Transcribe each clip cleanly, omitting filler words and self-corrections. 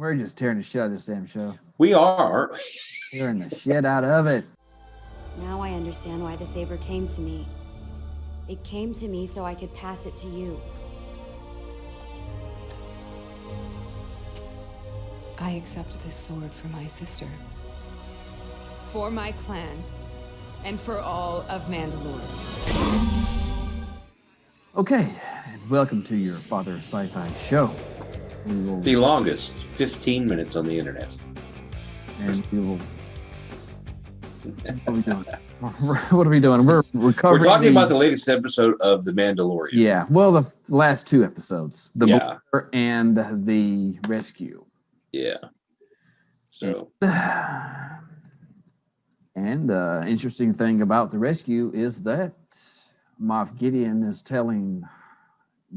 We're just tearing the shit out of this damn show. We are, aren't we? Tearing the shit out of it. Now I understand why the saber came to me. It came to me so I could pass it to you. I accept this sword for my sister, for my clan, and for all of Mandalore. Okay, and welcome to your Father of Sci-Fi show. We will, The longest 15 minutes on the internet. and we will. What are we doing? What are we doing? We're covering. We're talking about the latest episode of The Mandalorian. Yeah, well, the last two episodes, the Yeah. Blur and the Rescue. Yeah. So, And interesting thing about the Rescue is that Moff Gideon is telling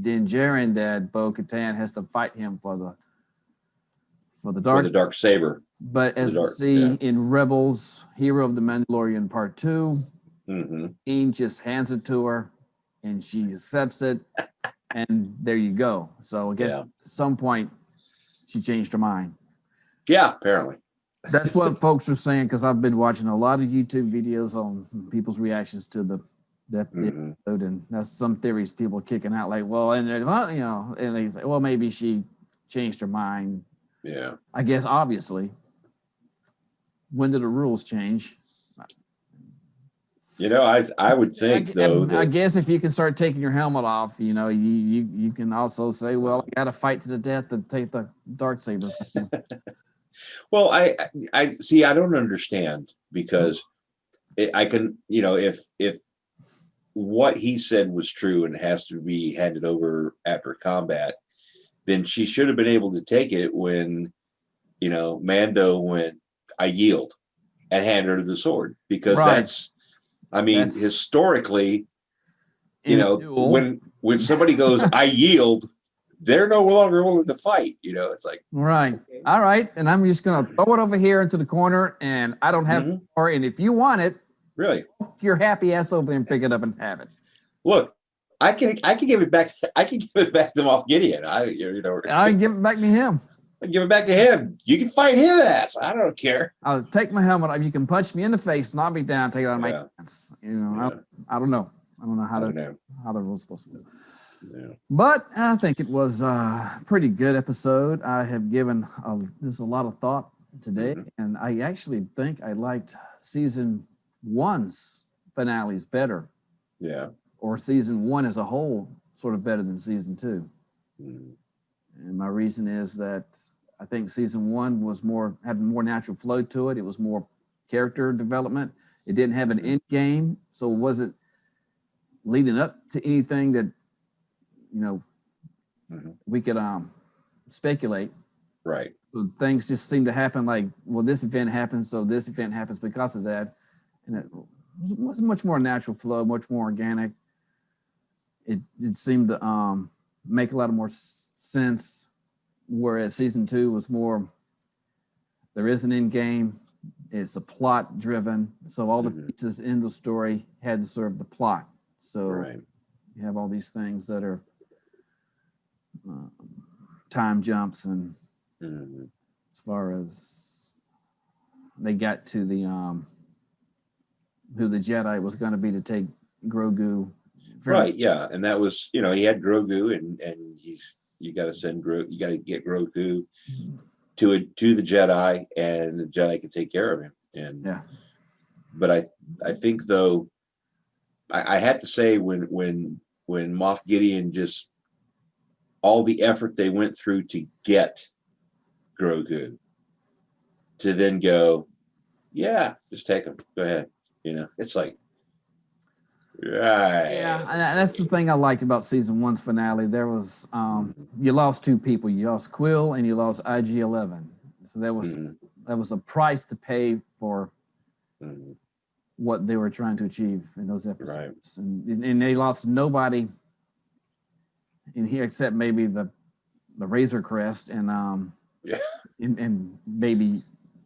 Din Djarin that Bo-Katan has to fight him for the for dark. the dark saber. But as we dark, see yeah. in Rebels, Hero of the Mandalorian Part 2, Mm-hmm. Ian just hands it to her and she accepts it, and there you go. So I guess Yeah. at some point she changed her mind. Yeah, apparently. That's what folks are saying, because I've been watching a lot of YouTube videos on people's reactions to the Mhm. episode, and that's some theories people are kicking out, like, well, and they're, well, you know, and they say, well, maybe she changed her mind. Yeah. I guess obviously. When did the rules change? You know, I would think though I that guess if you can start taking your helmet off, you know, you can also say, well, I got to fight to the death and take the darksaber. well, I see. I don't understand because I can, you know, if what he said was true and has to be handed over after combat, then she should have been able to take it when, you know, Mando went, I yield, and hand her the sword, because Right. that's, I mean, That's- historically, you In a know, duel. when somebody goes, I yield, they're no longer willing to fight. You know, it's like, Right. All right. And I'm just going to throw it over here into the corner, and I don't have Mhm. more. And if you want it, really, your happy ass over there and pick it up and have it. look, I can give it back. I can give it back to Moff Gideon. You know, And I can give it back to him. I give it back to him. You can fight his ass. I don't care. I'll take my helmet off. You can punch me in the face, knock me down, take it out of my Yeah. hands. You know, Yeah. I don't know. I don't know I don't know. how the rules supposed to be. Yeah. But I think it was a pretty good episode. I have given this a lot of thought today, Mhm. and I actually think I liked season one's finales better, Yeah. or season one as a whole sort of better than season two. Mm. And my reason is that I think season one was had more natural flow to it. It was more character development. It didn't have an end game, so it wasn't leading up to anything that, you know, Mhm. we could speculate. Right. So things just seem to happen, like, well, this event happens, so this event happens because of that. And it was much more natural flow, much more organic. It seemed to make a lot of more sense, whereas season two was more, there is an end game, it's a plot driven, so all the Mhm. pieces in the story had to serve the plot. So Right. you have all these things that are time jumps, and Mhm. as far as they got to the who the Jedi was going to be to take Grogu. Right. Yeah. And that was, you know, he had Grogu, and you got to send Grogu, you got to get Grogu to the Jedi, and the Jedi can take care of him. And Yeah. but I think though, I had to say when Moff Gideon, just all the effort they went through to get Grogu, to then go, yeah, just take him, go ahead. You know, it's like, right. Yeah, and that's the thing I liked about season one's finale. There was you lost two people. You lost Quill and you lost IG-11. So that was a price to pay for Mhm. what they were trying to achieve in those episodes. Right. And they lost nobody in here except maybe the Razor Crest and Yeah. and maybe,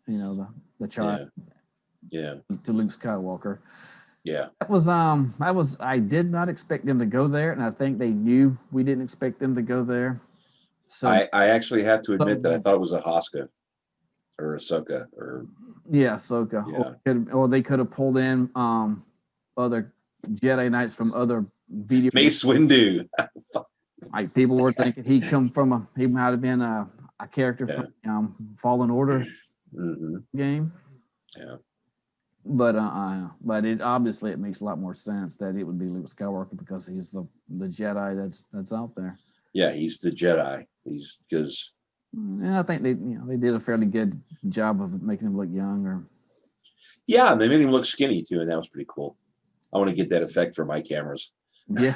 you know, the child Yeah. to Luke Skywalker. Yeah. That was I did not expect them to go there, and I think they knew we didn't expect them to go there. So I actually have to admit that I thought it was a Haska or Ahsoka or yeah, Ahsoka. Yeah. Or they could have pulled in other Jedi Knights from other video. Mace Windu. Like people were thinking he might have been a character from Fallen Order game. Yeah. But it obviously it makes a lot more sense that it would be Luke Skywalker because he's the Jedi that's out there. Yeah, he's the Jedi. He's because. And I think they did a fairly good job of making him look young. Yeah, they made him look skinny too, and that was pretty cool. I want to get that effect for my cameras. Yeah.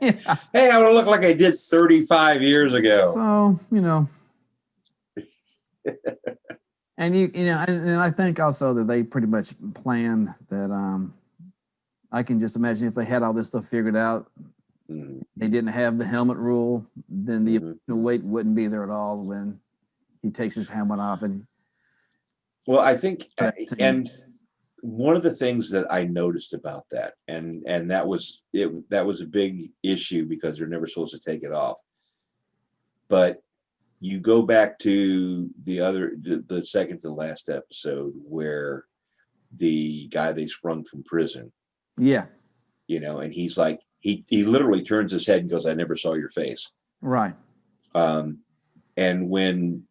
Yeah. Hey, I want to look like I did 35 years ago. So and and I think also that they pretty much planned that. I can just imagine if they had all this stuff figured out, they didn't have the helmet rule, then the emotional weight wouldn't be there at all when he takes his helmet off. And well, I think, and one of the things that I noticed about that, and that was a big issue because they're never supposed to take it off. But you go back to the second to last episode where the guy they sprung from prison. Yeah. And he's like, he literally turns his head and goes, "I never saw your face." Right. And when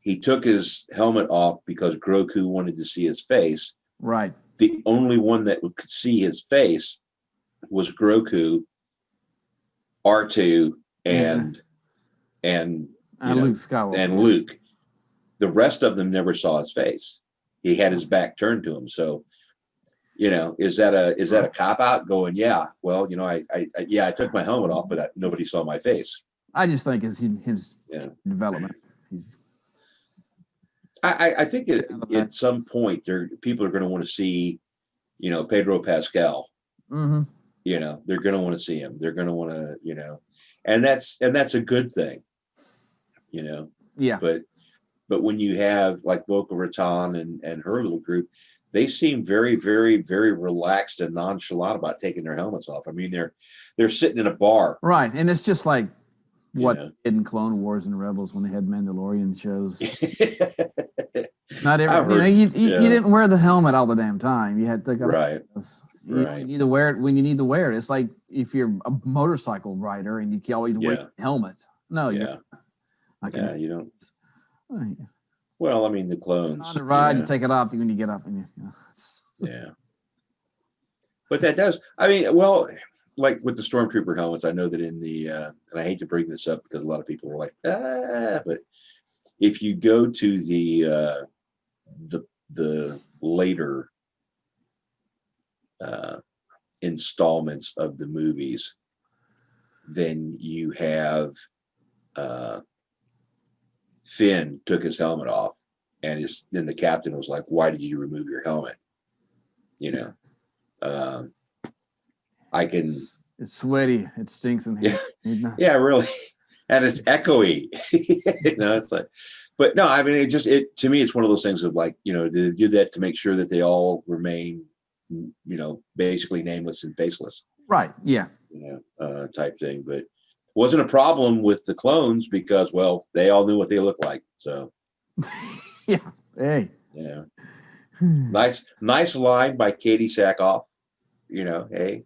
he took his helmet off because Grogu wanted to see his face. Right. The only one that could see his face was Grogu, R2, and Luke Skywalker. And Luke. The rest of them never saw his face. He had his back turned to him. So, is that a cop out going, yeah, well, I took my helmet off, but nobody saw my face. I just think it's his development. I think at some point people are going to want to see, Pedro Pascal. Mm-hmm. They're going to want to see him. They're going to want to, and that's a good thing. Yeah. But when you have like Boca Raton and her little group, they seem very, very, very relaxed and nonchalant about taking their helmets off. I mean, they're sitting in a bar. Right. And it's just like what did in Clone Wars and Rebels when they had Mandalorian shows. Not every, you didn't wear the helmet all the damn time. You had to go. Right. You need to wear it when you need to wear it. It's like if you're a motorcycle rider and you can always wear a helmet. No, you don't. Well, I mean, the clones. On the ride, you take it off when you get up, and yeah. But that does. I mean, well, like with the Stormtrooper helmets, I know that in the and I hate to bring this up because a lot of people are like, but if you go to the later installments of the movies, then you have Finn took his helmet off, and then the captain was like, "Why did you remove your helmet?" I can. It's sweaty. It stinks in here. Yeah, really, and it's echoey. It's like, but no, I mean, it to me, it's one of those things of like, they do that to make sure that they all remain, basically nameless and faceless. Right. Yeah. Type thing, but. Wasn't a problem with the clones because, well, they all knew what they looked like. So, yeah, hey, nice line by Katie Sackhoff. Hey,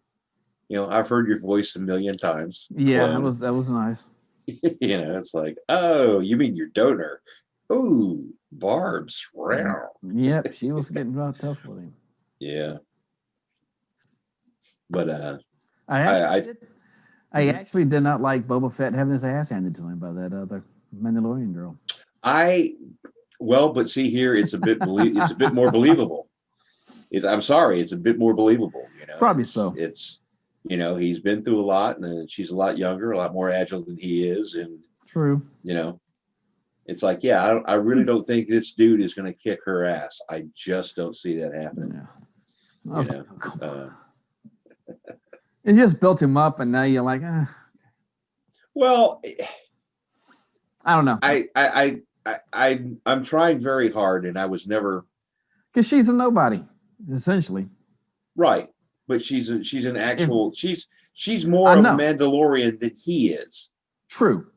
I've heard your voice a million times. Yeah, clone. that was nice. It's like, oh, you mean your donor? Ooh, barbs. Yep, she was getting real tough with him. Yeah, but I actually did not like Boba Fett having his ass handed to him by that other Mandalorian girl. But see here, it's a bit it's a bit more believable. I'm sorry, it's a bit more believable. Probably so. It's he's been through a lot, and she's a lot younger, a lot more agile than he is, and true. It's like, yeah, I really don't think this dude is going to kick her ass. I just don't see that happening. Yeah. It just built him up, and now you're like, Well, I don't know. I'm trying very hard, and I was never because she's a nobody, essentially. Right, but she's an actual. She's more I of a know. Mandalorian than he is. True,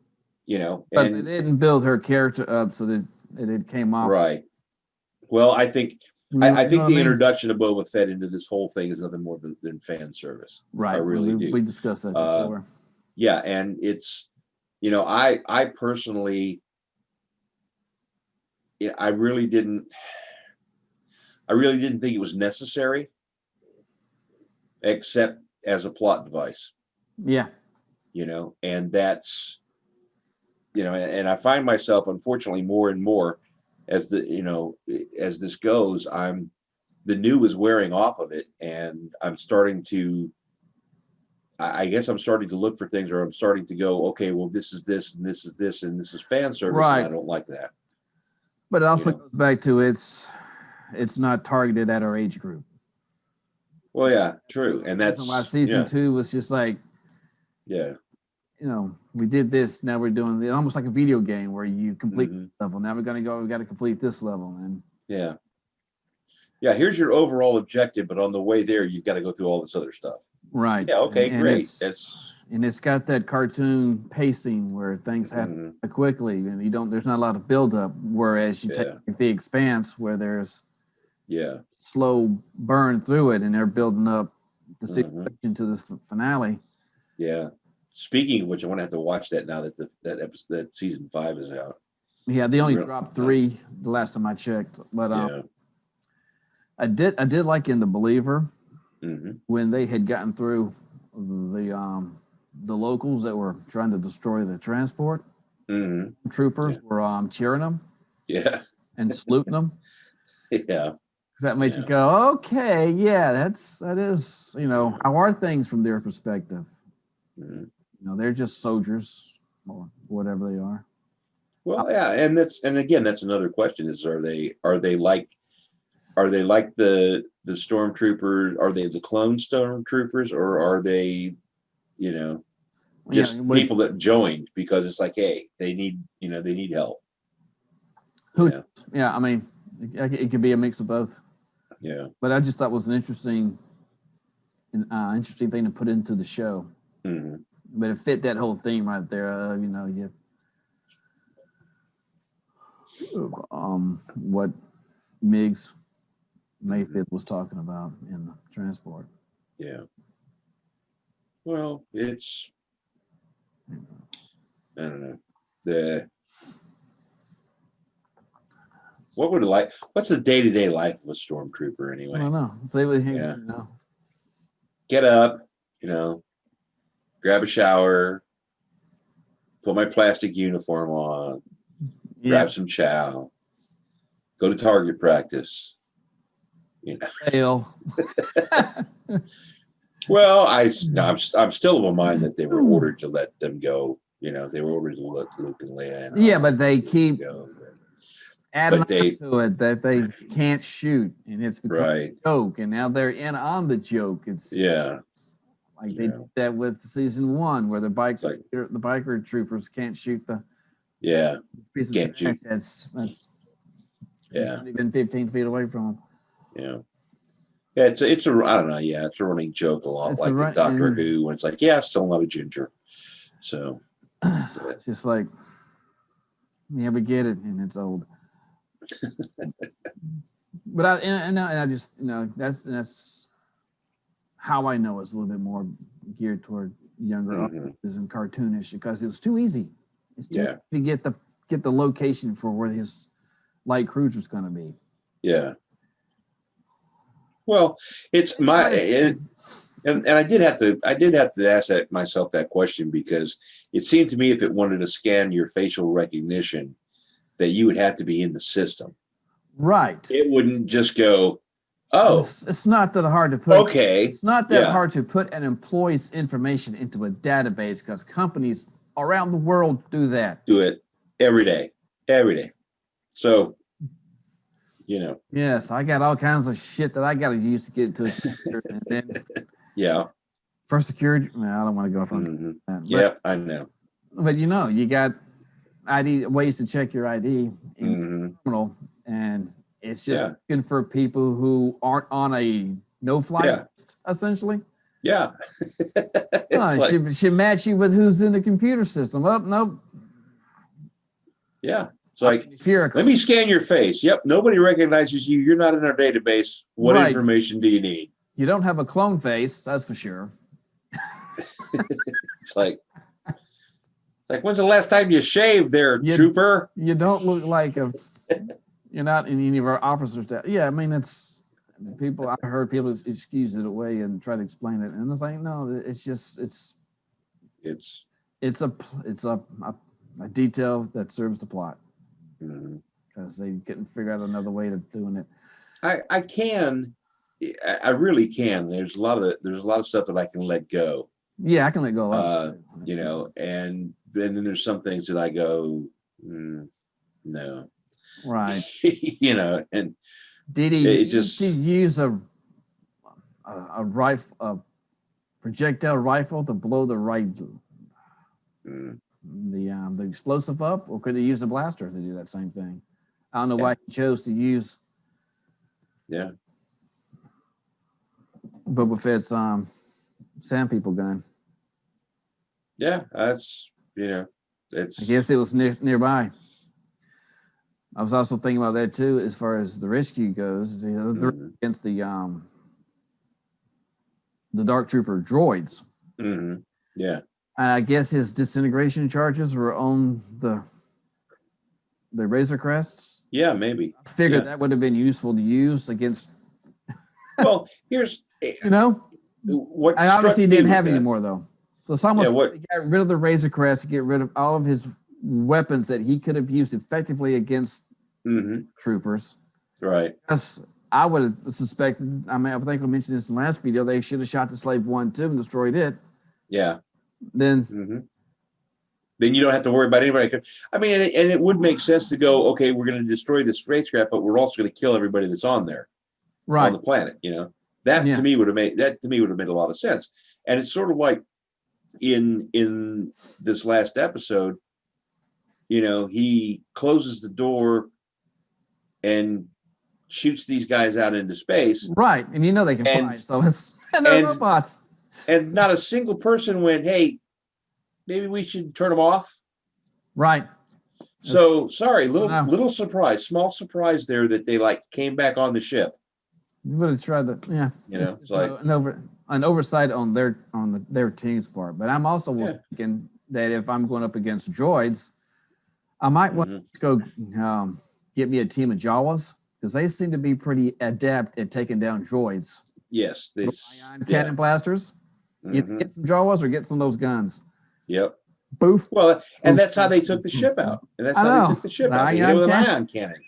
You know, but and they didn't build her character up so that it came off. right. Well, I think You I know think what the I mean? introduction of Boba Fett into this whole thing is nothing more than fan service. Right. I really do. We discussed that Uh, before. Yeah, and it's, you know, I personally, yeah, I really didn't think it was necessary, except as a plot device, Yeah. you know, and that's, you know, and I find myself, unfortunately, more and more as as this goes, the new is wearing off of it, and I'm starting to, I guess I'm starting to look for things, or I'm starting to go, okay, well, this is this, and this is this, and this is fan service, and I Right. don't like that. But it also You know. goes back to it's not targeted at our age group. Well, yeah, true, and That's why that's season 2 was just like, yeah, we did this, now we're doing it, almost like a video game where you complete mhm, level. Now we got to complete this level, and yeah. Here's your overall objective, but on the way there, you've got to go through all this other stuff. right. Yeah, okay, and great. it's got that cartoon pacing where things happen Mhm, quickly, and there's not a lot of buildup. Whereas you yeah, take The Expanse, where there's yeah, slow burn through it, and they're building up the mhm, situation to this finale. yeah. Speaking of which, I want to have to watch that now that that season 5 is out. Yeah, they only Real- dropped 3 the last time I checked, but Yeah. I did like in The Believer Hmm. when they had gotten through the locals that were trying to destroy the transport. Hmm. Troopers were cheering them Yeah. and saluting them. Yeah. Because that made you Yeah. go, okay, yeah, that is, how are things from their perspective? Mhm. They're just soldiers or whatever they are. Well, yeah, and again, that's another question: is are they like the stormtroopers? Are they the clone stormtroopers, or are they, just people that joined because it's like, hey, they need help. Yeah, I mean, it could be a mix of both. Yeah. But I just thought it was an interesting thing to put into the show. Hmm. But it fit that whole theme right there. What Miggs Mayfield was talking about in the transport. Yeah. Well, it's, I don't know, what's the day-to-day life of a stormtrooper anyway? I don't know. Say what you Yeah. know. Get up, grab a shower, put my plastic uniform on, Yeah. grab some chow, go to target practice. Fail. Well, I'm still of a mind that they were ordered to let them go. They were ordered to let Luke and Leia. And Yeah, but they keep go. adding But they- on to it that they can't shoot, and it's become Right. a joke, and now they're in on the joke. It's Yeah. like they Yeah. did that with season 1, where the biker troopers can't shoot the Yeah. piece of Can't trash shoot. that's Yeah. even 15 feet away from them. Yeah. Yeah. It's a I don't know. Yeah, it's a running joke a lot, It's like a in Doctor Who, when it's like, yeah, still not a ginger. So It's just like, yeah, we get it, and it's old. But I just that's how I know it's a little bit more geared toward younger Mhm. audiences and cartoonish, because it's too easy. It's too Yeah. easy to get the location for where his light cruiser's going to be. Yeah. Well, it's my and I did have to ask myself that question, because it seemed to me if it wanted to scan your facial recognition, that you would have to be in the system. Right. It wouldn't just go, oh, It's not that hard to put. okay. It's not that Yeah. hard to put an employee's information into a database, because companies around the world do that. Do it every day. So, Yes, I got all kinds of shit that I got to use to get to. And then yeah. for security, I don't want to go from Mhm. that. Yeah, I know. But you got ID ways to check your ID in Mhm. the terminal, and it's just Yeah. looking for people who aren't on a no fly Yeah. list, essentially. Yeah. It's Oh, like, she match you with who's in the computer system. Oh, nope. yeah. It's like, If you're a let me scan your face. Yep. Nobody recognizes you. You're not in our database. What Right. information do you need? you don't have a clone face, that's for sure. It's like, when's the last time you shaved there, You- trooper? You don't look like you're not in any of our officers. Yeah, I mean people. I heard people excuse it away and try to explain it, and it's like no, it's just It's it's a detail that serves the plot mhm. because they couldn't figure out another way of doing it. I really can. There's a lot of stuff that I can let go. Yeah, I can let go of it. You know, and then there's some things that I go, no, Right. you know, and Did he it just- use a rifle, a projectile rifle to blow the mm, the explosive up, or could he use a blaster to do that same thing? I don't know why he chose to use yeah, Boba Fett's sand people gun. yeah, that's, you know, it's, I guess it was nearby. I was also thinking about that too, as far as the rescue goes. They're mhm, against the Dark Trooper droids. mhm, yeah, I guess his disintegration charges were on the Razor Crests. yeah, maybe. I figured Yeah. that would have been useful to use against. Well, here's You know, what I struck obviously me didn't with have that. any more though. So it's almost Yeah, what- like he got rid of the Razor Crest to get rid of all of his weapons that he could have used effectively against Mhm, troopers. right, That's, I would have suspected. I mean, I think I mentioned this in the last video. They should have shot the Slave 1 too and destroyed it. yeah. Then Mm-hmm. Then you don't have to worry about anybody. I mean, and it would make sense to go, okay, we're going to destroy the spacecraft, but we're also going to kill everybody that's on there, on right, the planet. You know, that Yeah. to me would have made a lot of sense. And it's sort of like in this last episode, you know, he closes the door and shoots these guys out into space, right, and you know they can fly, And- so it's and they're and- robots. and not a single person went, hey, maybe we should turn them off. Right, So sorry, No. little surprise, small surprise there that they like came back on the ship. you would have tried to, yeah. You know, it's So like, an oversight on their team's part. But I'm also Yeah. thinking that if I'm going up against droids, I might want mhm, to go get me a team of Jawas because they seem to be pretty adept at taking down droids. yes, Little this, ion cannon blasters. Either mhm, get some Jawas or get some of those guns. yep. Boof. Well, and that's how they took the ship out. And that's I how know. they took the ship The out. They hit it ion with an cannon. ion cannon.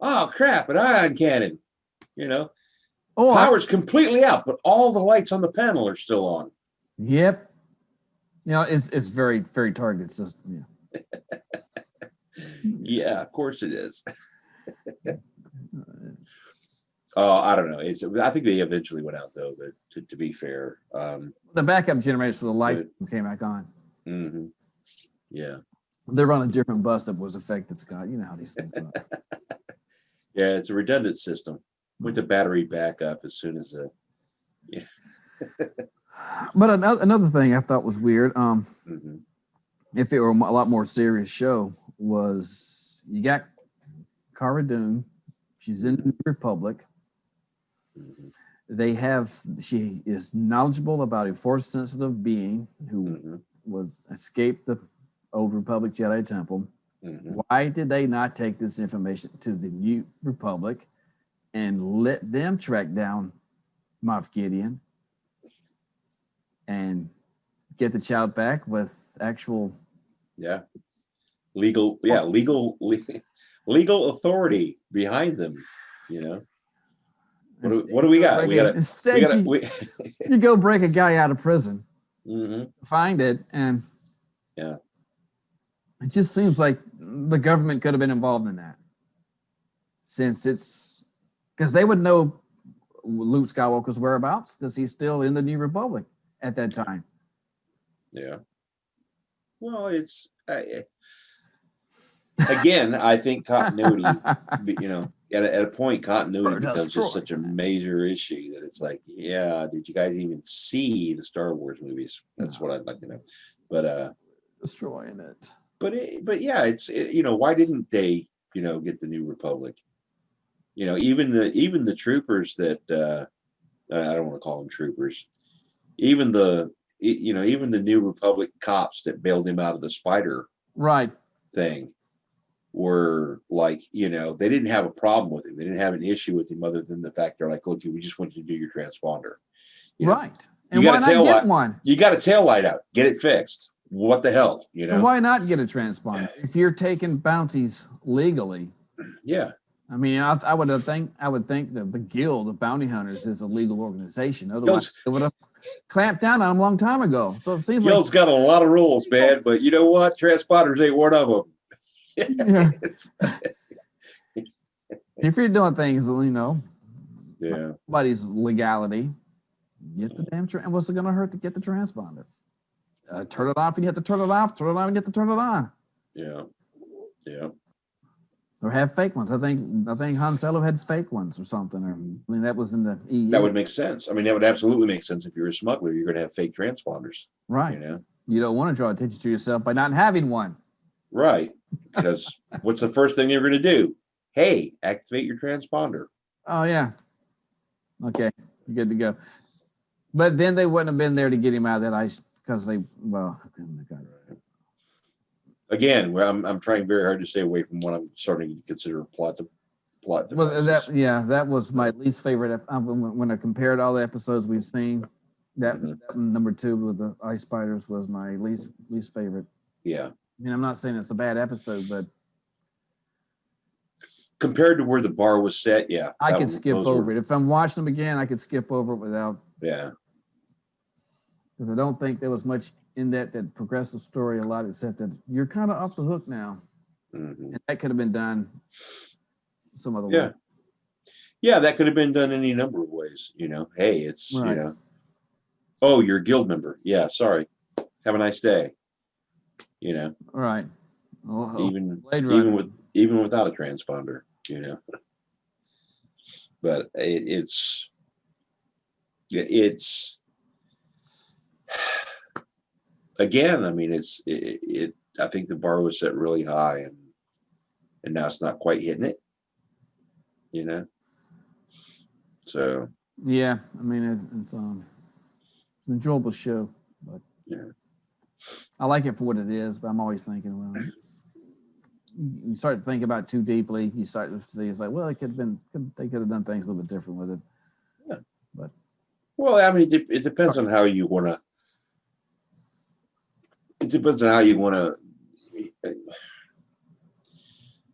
Oh, crap! An ion cannon. You know, Oh, power's completely out, but all the lights on the panel are still on. yep. You know, it's very, very targeted system. Yeah. Yeah, of course it is. Oh, I don't know. I think they eventually went out though. But to be fair, The backup generators for the lights came back on. mhm, yeah, They're on a different bus that was affected, Scott. You know how these things are. yeah. It's a redundant system. Went to battery backup as soon as But another thing I thought was weird, mhm, if it were a lot more serious show, was you got Cara Dune. She's in the Republic. mhm, She is knowledgeable about a force sensitive being who mhm, was escaped the old Republic Jedi Temple. mhm. Why did they not take this information to the New Republic and let them track down Moff Gideon and get the child back with actual? Yeah, legal authority behind them. You know, what do we got? We got Instead, you go break a guy out of prison, mhm, find it, and yeah, it just seems like the government could have been involved in that, since it's because they would know Luke Skywalker's whereabouts because he's still in the New Republic at that time. yeah. Well, again, I think continuity. You know, at a point, continuity Or becomes just destroy. such a major issue that it's like, yeah, did you guys even see the Star Wars movies? That's what I'd like to know. But Destroying it. but yeah, why didn't they, get the New Republic? Even the troopers that I don't want to call them troopers, even even the New Republic cops that bailed him out of the spider Right. thing were like, they didn't have a problem with him. They didn't have an issue with him other than the fact they're like, look, we just want you to do your transponder. Right. And you why got a not tail get light. one? You got a tail light out. Get it fixed. What the hell? And why not get a transponder if you're taking bounties legally? Yeah. I mean, I would think that the Guild of Bounty Hunters is a legal organization. Otherwise, they would have clamped down on them a long time ago. So it seems Guild's got a lot of rules, man. But you know what? Transponders ain't one of them. Yeah. If you're doing things, Yeah. nobody's legality, get the damn and what's it going to hurt to get the transponder? Turn it off and you have to turn it off. Turn it on and you have to turn it on. Yeah. Yeah. Or have fake ones. I think Han Solo had fake ones or something. Or I mean, that was in the EU. That would make sense. I mean, that would absolutely make sense. If you're a smuggler, you're going to have fake transponders. Right. You don't want to draw attention to yourself by not having one. Right. Because what's the first thing they're going to do? Hey, activate your transponder. Oh, yeah. Okay. You're good to go. But then they wouldn't have been there to get him out of that ice because Again, where I'm trying very hard to stay away from what I'm starting to consider plot devices. Well, that was my least favorite. When I compared all the episodes we've seen, that number 2 with the ice spiders was my least favorite. Yeah. I mean, I'm not saying it's a bad episode, but compared to where the bar was set, yeah. I could skip over it. If I'm watching them again, I could skip over it without. Yeah. Because I don't think there was much in that progressed the story a lot, except that you're kind of off the hook now. Mm-hmm. And that could have been done some other way. Yeah, that could have been done any number of ways. Hey, it's, Right. Oh, you're a guild member. Yeah, sorry. Have a nice day. Right. Even without a transponder, But it's again, I mean, I think the bar was set really high and now it's not quite hitting it, So yeah, I mean it's an enjoyable show, but yeah. I like it for what it is, but I'm always thinking, well, you start to think about it too deeply. You start to see it's like, well, they could have done things a little bit different with it. Yeah. But well, I mean, it depends on how you want to. It depends on how you want to.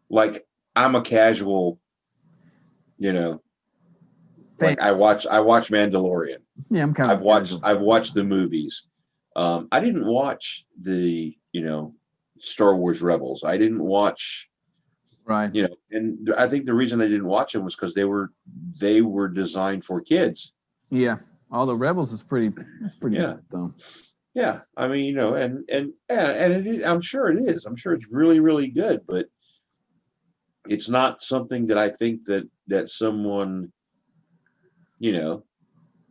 Like, I'm a casual, like I watch Mandalorian. Yeah, I'm kind of. I've watched the movies. I didn't watch the Star Wars Rebels. I didn't watch. Right. And I think the reason I didn't watch them was because they were designed for kids. Yeah, all the Rebels is pretty. It's pretty good though. Yeah, I mean, and it is, I'm sure it is. I'm sure it's really, really good, but it's not something that I think that someone,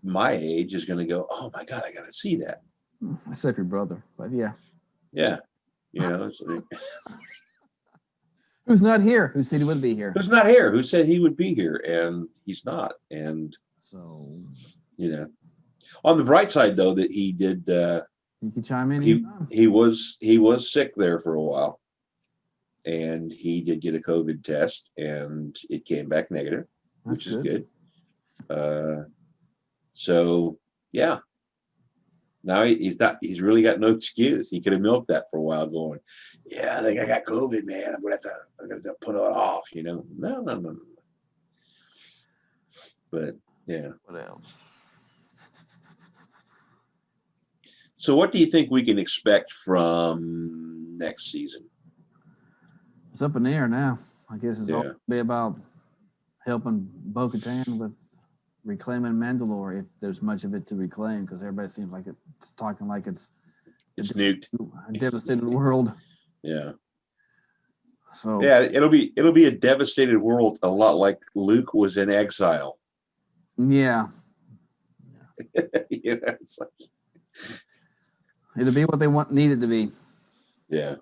my age is going to go, oh my God, I got to see that. Except your brother, but yeah. Yeah, it's like, who's not here? Who said he would be here? Who's not here? Who said he would be here? And he's not. And so, on the bright side, though, that he did. You can chime in. He was sick there for a while, and he did get a COVID test, and it came back negative, which is good. So yeah. Now he's really got no excuse. He could have milked that for a while, going, yeah, I think I got COVID, man. I'm gonna have to put it off, No. But yeah. What else? So what do you think we can expect from next season? It's up in the air now. I guess it's all gonna be about helping Bo-Katan with reclaiming Mandalore, if there's much of it to reclaim, because everybody seems like it's talking like it's nuked, a devastated world. Yeah. So Yeah, it'll be a devastated world, a lot like Luke was in exile. yeah, You know, it's like, it'll be what they need it to be. yeah.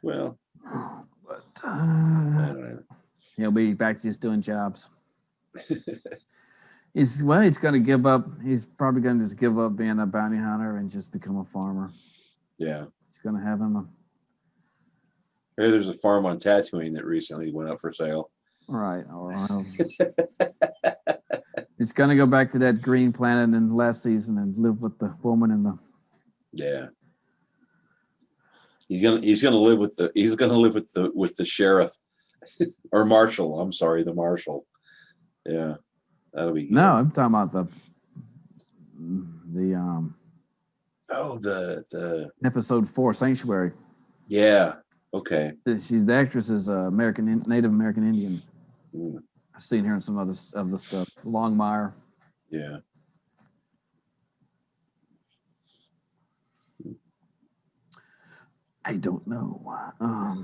Well, But I don't know. he'll be back to just doing jobs. He's going to give up. He's probably going to just give up being a bounty hunter and just become a farmer. Yeah. He's going to have him Hey, there's a farm on Tatooine that recently went up for sale. right. Or he's going to go back to that green planet in last season and live with the woman in the. Yeah. He's gonna live with the sheriff or marshal. I'm sorry, the marshal. Yeah, that'll be good. No, I'm talking about the the episode 4 Sanctuary. yeah. Okay. She's the actress is Native American Indian. Mm, I've seen her in some other of the stuff. Longmire. yeah. I don't know. I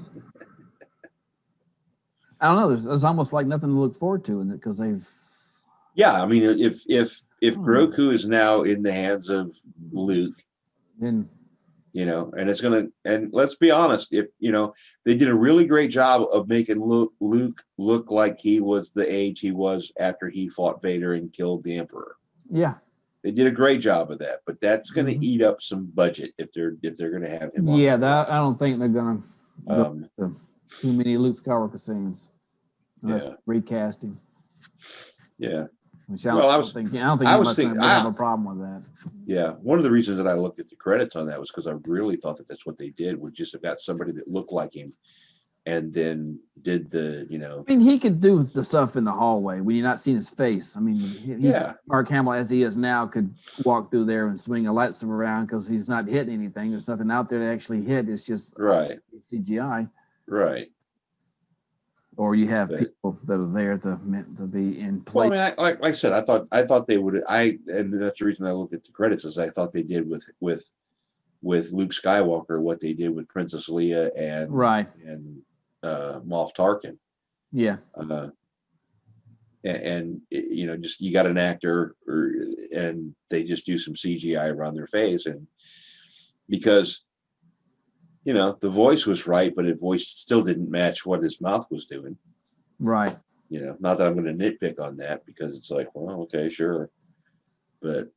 don't know. There's almost like nothing to look forward to in it because they've. Yeah, I mean, if Grogu is now in the hands of Luke, Then you know, and it's gonna, and let's be honest, if you know, they did a really great job of making Luke look like he was the age he was after he fought Vader and killed the Emperor. yeah, They did a great job of that, but that's going to eat up some budget if they're going to have him. yeah. That I don't think they're gonna go to too many Luke Skywalker scenes. Unless Yeah. recasting. Yeah. Which I don't think I have a problem with that. Yeah, one of the reasons that I looked at the credits on that was because I really thought that that's what they did, would just have got somebody that looked like him, and then did the, you know. I mean, he could do the stuff in the hallway when you're not seeing his face. I mean, Mark Hamill, as he is now, could walk through there and swing a lightsaber around because he's not hitting anything. There's nothing out there to actually hit. It's just Right. CGI. Right. Or you have people that are there to be in place. Well, I mean, like I said, I thought they would. And that's the reason I looked at the credits, is I thought they did with Luke Skywalker what they did with Princess Leia and Moff Tarkin. Yeah. And you know, just you got an actor, and they just do some CGI around their face, and because, you know, the voice was right, but his voice still didn't match what his mouth was doing. Right. You know, not that I'm going to nitpick on that, because it's like, well, okay, sure, but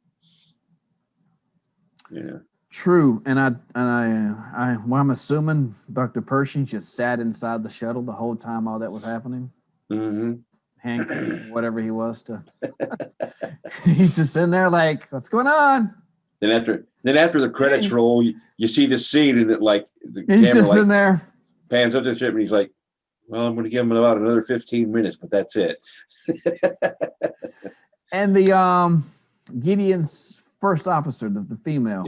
you know. True, and I'm assuming Dr. Pershing just sat inside the shuttle the whole time all that was happening. Mm-hmm. Hank, whatever he was, he's just sitting there like, what's going on? Then after the credits roll, you see the scene, and it like the he's camera just sitting there, pans up to the ship, and he's like, well, I'm going to give him about another 15 minutes, but that's it. And the Gideon's first officer, the female.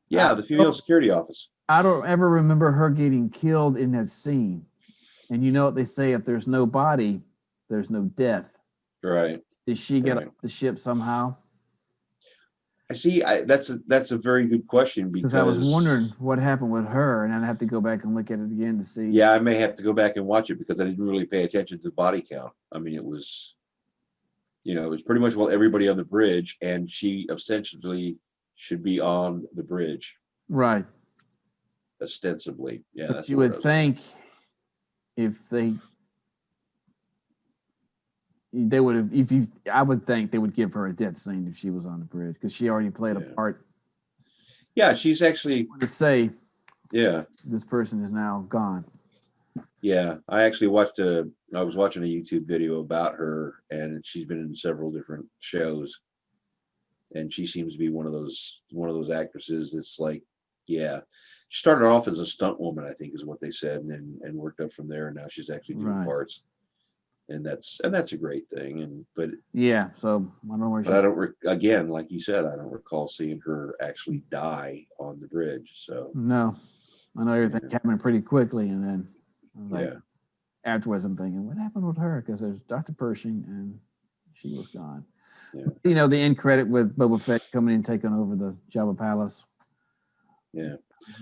Yeah, the female security office. I don't ever remember her getting killed in that scene. And you know what they say, if there's no body, there's no death. Right. Did she get off the ship somehow? I see. That's a very good question, because I was wondering what happened with her, and I'd have to go back and look at it again to see. Yeah, I may have to go back and watch it, because I didn't really pay attention to the body count. I mean, it was, you know, it was pretty much, well, everybody on the bridge, and she essentially should be on the bridge. Right. Ostensibly. Yeah. But you would think if they would have, I would think they would give her a death scene if she was on the bridge, because she already played a part. Yeah, she's actually to say, yeah, this person is now gone. Yeah, I actually I was watching a YouTube video about her, and she's been in several different shows, and she seems to be one of those actresses that's like, yeah, she started off as a stunt woman, I think is what they said, and worked up from there, and now she's actually doing parts. And that's a great thing. But yeah, so I don't know where. But I don't. Again, like you said, I don't recall seeing her actually die on the bridge. So no, I know everything happened pretty quickly, and then afterwards, I'm thinking, what happened with her? Because there's Dr. Pershing, and she was gone. Yeah. You know, the end credit with Boba Fett coming in, taking over the Jabba Palace. Yeah.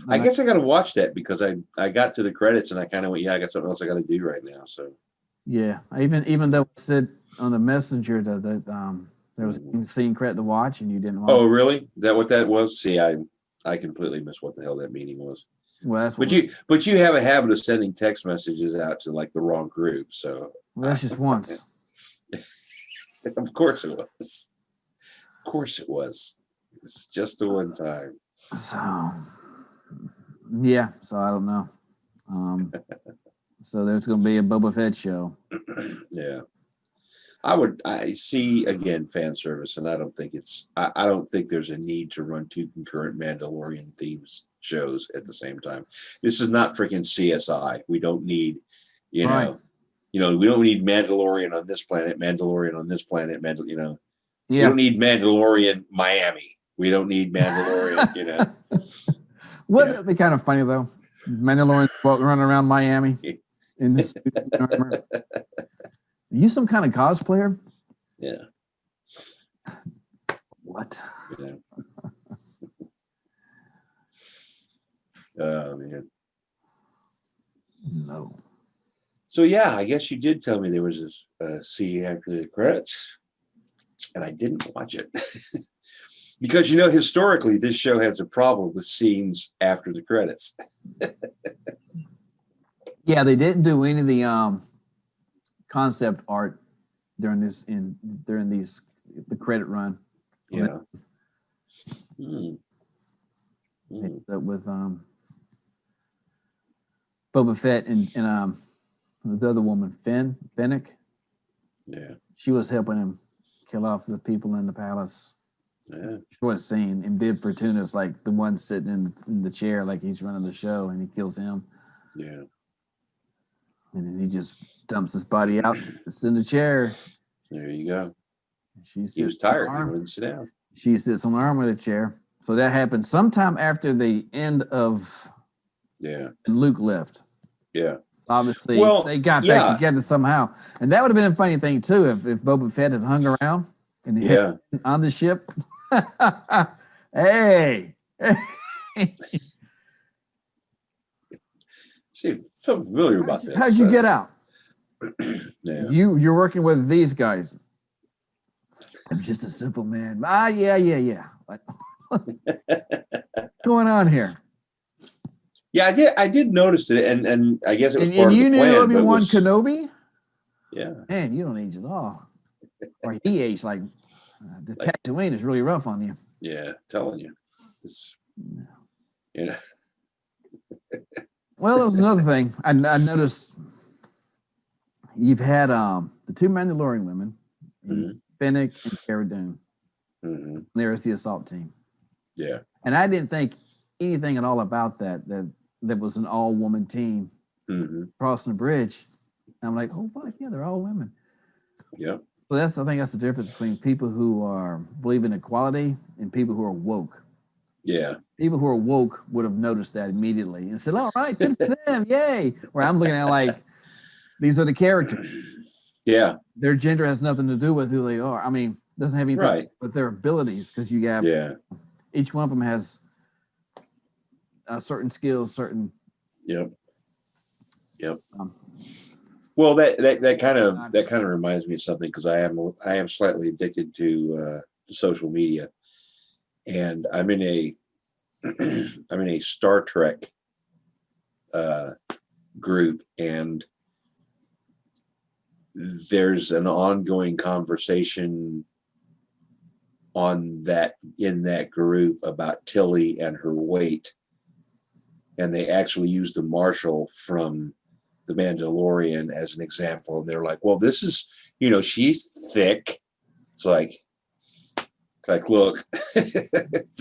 I guess I got to watch that because I got to the credits and I kind of went, yeah, I got something else I got to do right now. So Yeah, even though it said on the messenger that there was a scene credit to watch and you didn't watch. oh, really? Is that what that was? See, I completely missed what the hell that meeting was. Well, that's But you have a habit of sending text messages out to like the wrong group. So that's just once. Of course it was. Of course it was. It's just the one time. So yeah, so I don't know. So there's going to be a Boba Fett show. Yeah. I see again fan service, and I don't think I don't think there's a need to run two concurrent Mandalorian themes shows at the same time. This is not freaking CSI. We don't need, we don't need Mandalorian on this planet, Mandalorian on this planet, we don't need Mandalorian Miami. We don't need Mandalorian, Wouldn't it be kind of funny though? Mandalorian running around Miami in this armor. Are you some kind of cosplayer? Yeah. What? Yeah. Oh man. No. So yeah, I guess you did tell me there was this scene after the credits, and I didn't watch it because historically this show has a problem with scenes after the credits. Yeah, they didn't do any of the concept art during the credit run. Yeah. With Boba Fett and the other woman, Fennec. Yeah. She was helping him kill off the people in the palace. Yeah. Short scene, and Bib Fortuna's like the one sitting in the chair, like he's running the show, and he kills him. Yeah. And then he just dumps his body out, sits in the chair. There you go. He was tired. He wanted to sit down. She sits on the arm of the chair. So that happened sometime after the end of. Yeah. And Luke left. Yeah. Obviously, they got yeah. back together somehow, and that would have been a funny thing too if Boba Fett had hung around and on the ship. Hey. See, so familiar about this. How'd you get out? Yeah. You're working with these guys. I'm just a simple man. Yeah. What's going on here? Yeah, I did notice it, and I guess it was part of the plan. And you knew Obi-Wan Kenobi? Yeah. Man, you don't age at all. Or he aged like the Tatooine is really rough on you. Yeah, telling you. Well, that was another thing. I noticed you've had the two Mandalorian women, Fennec and Cara Dune. Mm-hmm. There's the assault team. Yeah. And I didn't think anything at all about that was an all-woman team crossing the bridge. And I'm like, oh, fuck, yeah, they're all women. Yeah. So I think that's the difference between people who believe in equality and people who are woke. Yeah. People who are woke would have noticed that immediately and said, all right, good for them, yay. Where I'm looking at like, these are the characters. Yeah. Their gender has nothing to do with who they are. I mean, doesn't have anything with their abilities, because you have each one of them has certain skills, certain. Yep. Well, that kind of reminds me of something, because I am slightly addicted to social media, and I'm in a Star Trek group, and there's an ongoing conversation in that group about Tilly and her weight, and they actually used the Marshal from The Mandalorian as an example, and they're like, well, this is, she's thick. It's like look,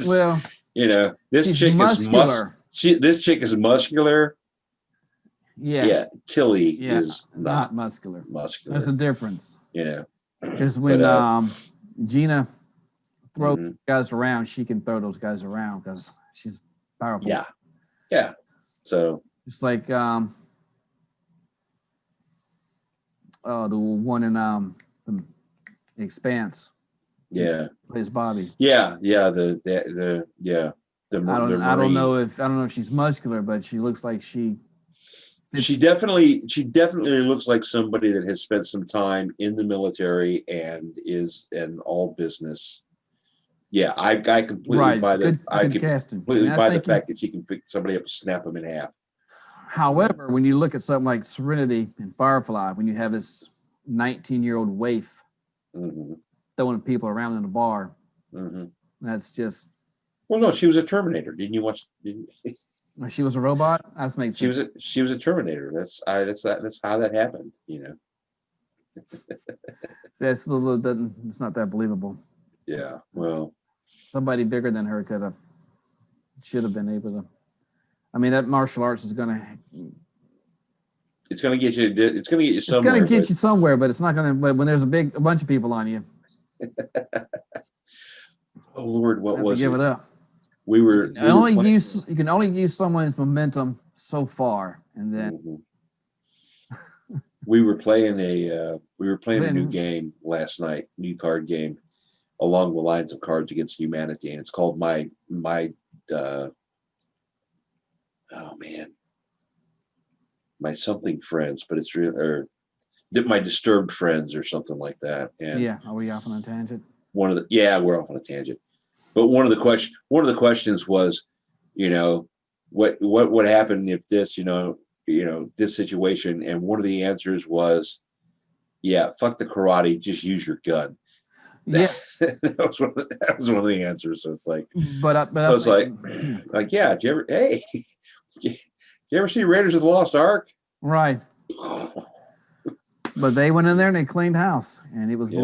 well, this chick muscular. This chick is muscular. Yeah. Tilly is not muscular. There's a difference. Because when Gina throws guys around, she can throw those guys around because she's powerful. Yeah. So it's like the one in the Expanse. Yeah. Plays Bobby. Yeah. I don't know if she's muscular, but she looks like she definitely looks like somebody that has spent some time in the military and is an all business. Yeah, I completely buy the fact that she can pick somebody up and snap them in half. However, when you look at something like Serenity and Firefly, when you have this 19-year-old waif throwing people around in a bar, that's just. Well, no, she was a Terminator. Didn't you watch? She was a robot. That makes sense. She was a Terminator. That's how that happened. You know. That's a little bit. It's not that believable. Yeah. Well. Somebody bigger than her should have been able to. I mean, that martial arts is gonna. It's gonna get you. It's gonna get you somewhere. It's gonna get you somewhere, but it's not gonna. But when there's a bunch of people on you. Oh Lord, what was it? Give it up. You can only use someone's momentum so far, and then we were playing a new game last night, new card game, along the lines of Cards Against Humanity, and it's called my something friends, but it's real, or my disturbed friends or something like that. And are we off on a tangent? We're off on a tangent. But one of the questions was, what would happen if this, this situation, and one of the answers was, fuck the karate, just use your gun. Yeah, that was one of the answers. So it's like, but I was like, yeah. Did you ever see Raiders of the Lost Ark? Right. But they went in there and they cleaned house, and it was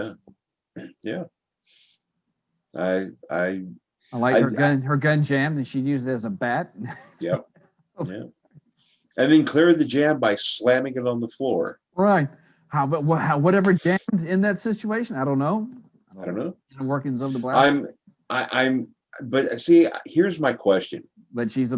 yeah. I like her gun jammed, and she used it as a bat. Yep. Yeah. And then cleared the jam by slamming it on the floor. Right. Whatever jammed in that situation, I don't know. The workings of the blast. But see, here's my question. But she's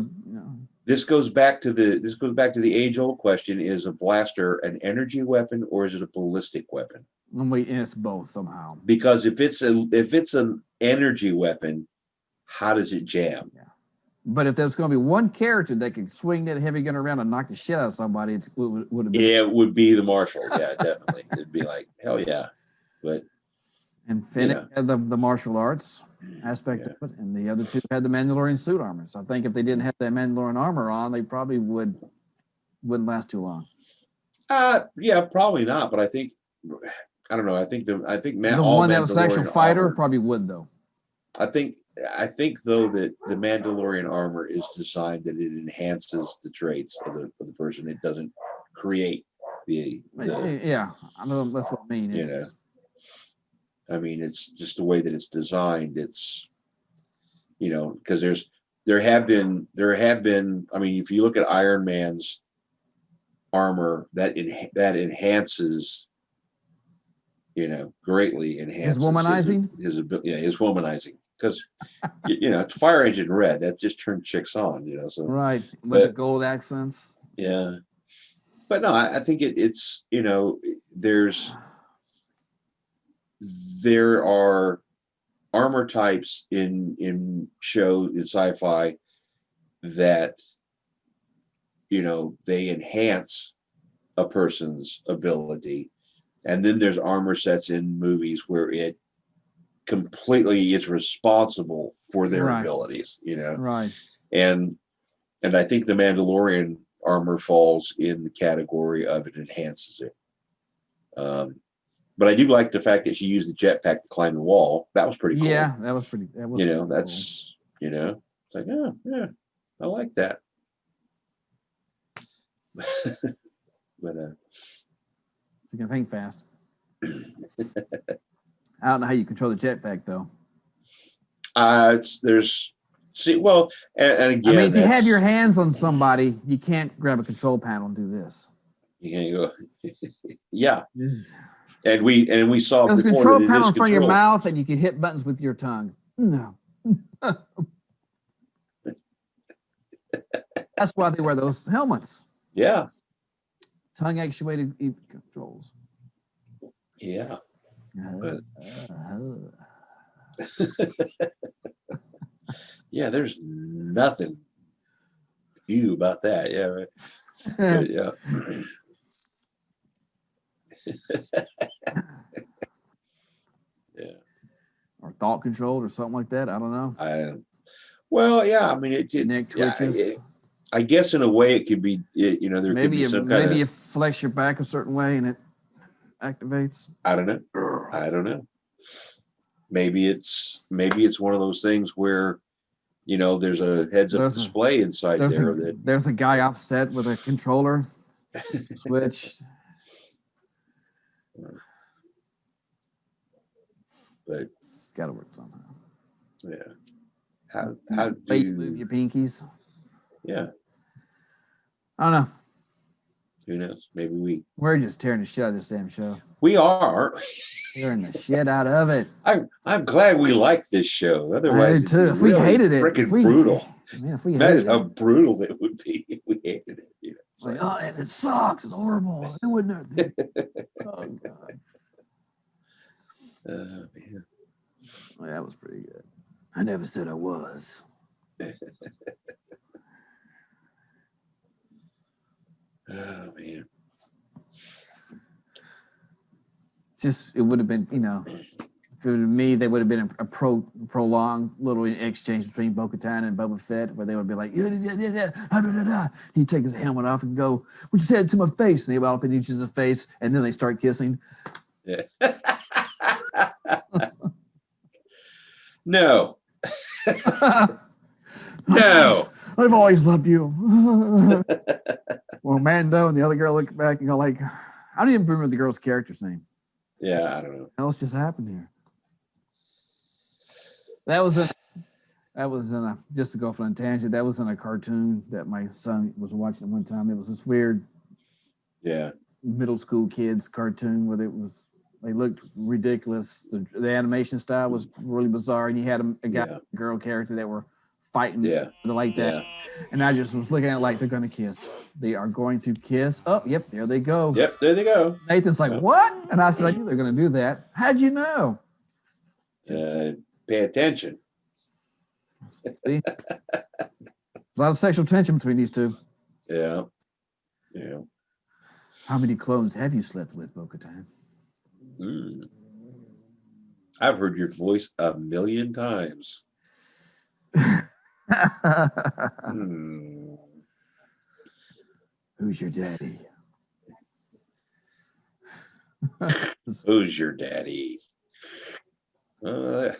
This goes back to the age-old question: is a blaster an energy weapon or is it a ballistic weapon? It's both somehow. Because if it's an energy weapon, how does it jam? Yeah. But if there's going to be one character that can swing that heavy gun around and knock the shit out of somebody, it would be the Marshal. Yeah, definitely. It'd be like, hell yeah. But Fennec had the martial arts aspect of it, and the other two had the Mandalorian suit armor. So I think if they didn't have that Mandalorian armor on, they probably wouldn't last too long. Yeah, probably not. But I think, I don't know. I think the one that was an actual fighter armor, probably would though. I think though that the Mandalorian armor is designed that it enhances the traits of the person. It doesn't create the yeah. I know that's what I mean. I mean, it's just the way that it's designed. It's, because there have been. I mean, if you look at Iron Man's armor, that enhances, greatly enhances his womanizing. His ability, his womanizing, because it's fire engine red that just turned chicks on. So right with the gold accents. Yeah, but no, I think it's there are armor types in sci-fi that they enhance a person's ability, and then there's armor sets in movies where it completely is responsible for their abilities. Right. And I think the Mandalorian armor falls in the category of it enhances it. But I do like the fact that she used the jetpack to climb the wall. That was pretty cool. Yeah, that was pretty. That was that's cool. It's like, oh yeah, I like that. But you can think fast. I don't know how you control the jetpack though. And again, I mean, if you have your hands on somebody, you can't grab a control panel and do this. You can't go. Yeah. And we saw there's a control panel in front of your mouth, and you can hit buttons with your tongue. No. That's why they wear those helmets. Yeah. Tongue actuated controls. Yeah. Yeah, there's nothing ew about that. Yeah, right. But yeah. Yeah. Or thought controlled or something like that. I don't know. Well, yeah. I mean, Neck yeah, twitches. I guess in a way it could be. There could be some kind maybe of. you flex your back a certain way and it activates. I don't know. I don't know. Maybe it's one of those things where there's a heads-up display inside there that there's a guy offset with a controller switch. But It's got to work somehow. yeah. How do you move your pinkies? Yeah. I don't know. Who knows? Maybe we're just tearing the shit out of this damn show. We are. Tearing the shit out of it. I'm glad we like this show. Otherwise, I do too. If we hated it, freaking brutal. Man, if we Imagine hated how it, brutal it would be if we hated it. It's like, oh, and it sucks. It's horrible. It wouldn't. Oh god. Man. Well, that was pretty good. I never said I was. Oh man. Just it would have been, if it was me, they would have been a prolonged little exchange between Bo-Katan and Boba Fett, where they would be like, he'd take his helmet off and go, "What you said to my face?" And they would up in each other's face, and then they start kissing. Yeah. No. No. I've always loved you. Well, Mando and the other girl look back and go like, I don't even remember the girl's character's name. Yeah, I don't know. What else just happened here? That was in a just to go off on a tangent. That was in a cartoon that my son was watching at one time. It was this weird, middle school kids cartoon where they looked ridiculous. The animation style was really bizarre, and you had a guy, and a girl character that were fighting like that. Yeah. And I just was looking at it like they're going to kiss. They are going to kiss. Oh, yep, there they go. Yep, there they go. Nathan's like, what? And I said, I knew they were going to do that. How'd you know? Pay attention. See? A lot of sexual tension between these two. Yeah. Yeah. How many clones have you slept with, Bo-Katan? I've heard your voice 1,000,000 times. Who's your daddy? Who's your daddy? That'd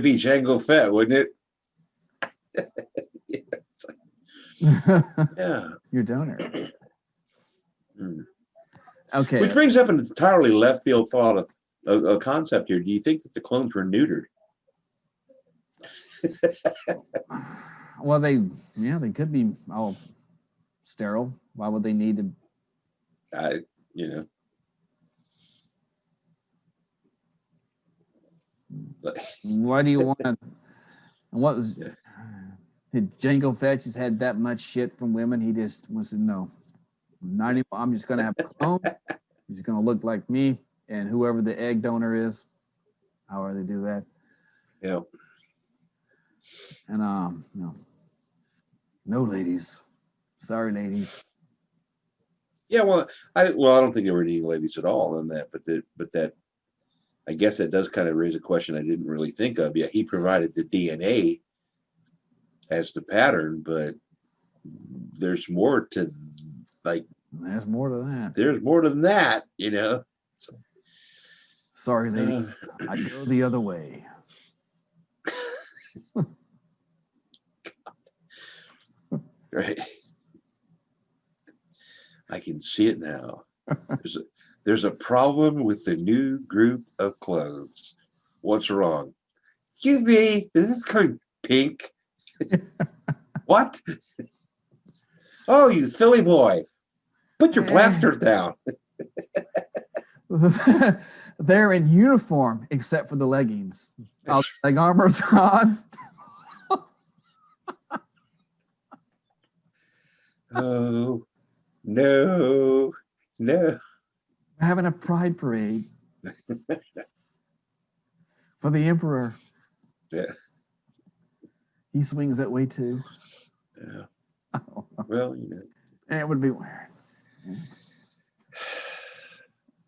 be Jango Fett, wouldn't it? Yeah. Your donor. Okay. Which brings up an entirely left field thought, a concept here. Do you think that the clones were neutered? Well, they could be all sterile. Why would they need to? Why do you want to? What was? Did Jango Fett just had that much shit from women? He just was no, not anymore. I'm just gonna have a clone. He's gonna look like me and whoever the egg donor is. However they do that. Yeah. And no ladies. Sorry, ladies. Yeah, well, I don't think there were any ladies at all in that, but that I guess that does kind of raise a question I didn't really think of. Yeah, he provided the DNA as the pattern, but there's more to There's more to that. There's more than that, So, sorry, lady. I'd go the other way. Right. I can see it now. There's a problem with the new group of clones. What's wrong? Excuse me, is this colored pink? What? Oh, you silly boy. Put your blasters down. They're in uniform except for the leggings. Leg armor's on. Oh, no. We're having a pride parade for the Emperor. Yeah. he swings that way too. Yeah. Well, you know. It would be weird. Yeah.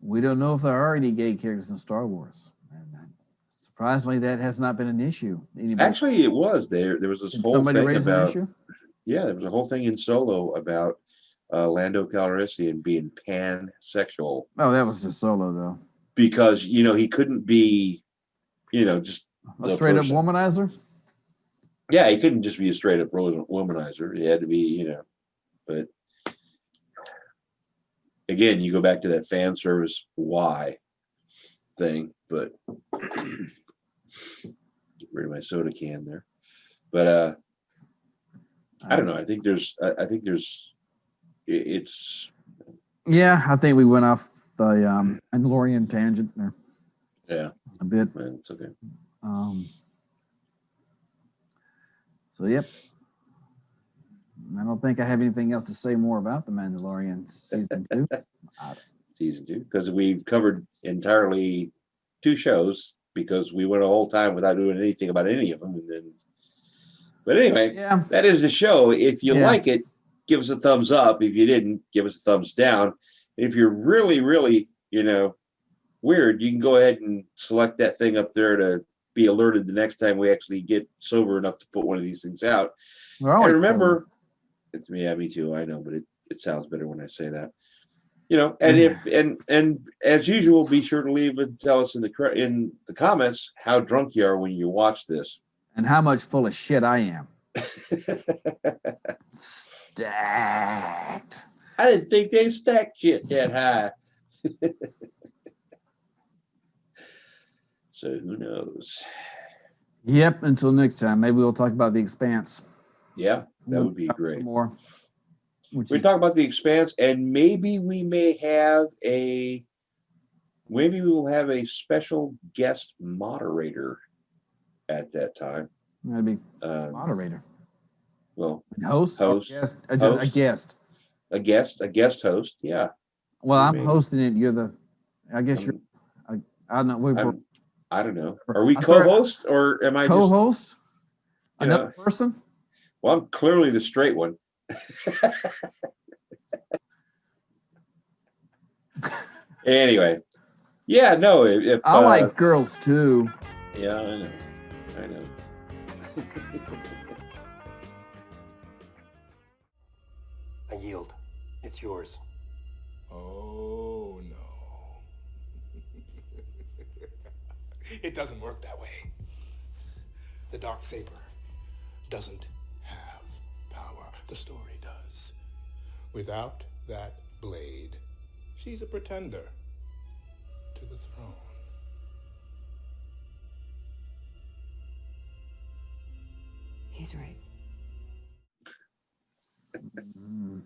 We don't know if there are any gay characters in Star Wars. And surprisingly, that has not been an issue. Actually, it was there. There was this whole somebody thing raise an about. issue? Yeah, there was a whole thing in Solo about Lando Calrissian being pansexual Oh, that was just Solo though. because he couldn't be, just A the straight person. up womanizer. Yeah, he couldn't just be a straight up womanizer. He had to be, but again, you go back to that fan service why thing, but get rid of my soda can there. But I don't know. I think there's it's Yeah, I think we went off the Mandalorian tangent there yeah, a bit. it's okay. So yep. I don't think I have anything else to say more about the Mandalorian season 2. Season 2, because we've covered entirely 2 shows because we went a whole time without doing anything about any of them, and then. But anyway, Yeah. that is the show. If you Yeah. like it, give us a thumbs up. If you didn't, give us a thumbs down. If you're really, really, weird, you can go ahead and select that thing up there to be alerted the next time we actually get sober enough to put one of these things out. And remember, it's me too. I know, but it sounds better when I say that. And if and as usual, be sure to leave and tell us in the comments how drunk you are when you watch this. And how much full of shit I am. Stacked. I didn't think they stacked shit that high. So who knows? Yep. Until next time, maybe we'll talk about The Expanse. Yeah, that We'll would be talk great. Some more. We talk about The Expanse, and maybe we will have a special guest moderator at that time. That'd be moderator. Well, Host. Host. Guest, Host. a guest. A guest host. Yeah. Well, I'm Maybe. hosting it. You're the. I guess you're. I don't know. I don't know. Are we I thought- co-host or am I Co-host. just Another person. Well, I'm clearly the straight one. Anyway, yeah, no. If I like girls too. Yeah, I know. I yield. It's yours. Oh, no. It doesn't work that way. The Darksaber doesn't have power. The story does. Without that blade, she's a pretender to the throne. He's right. Mm-hmm.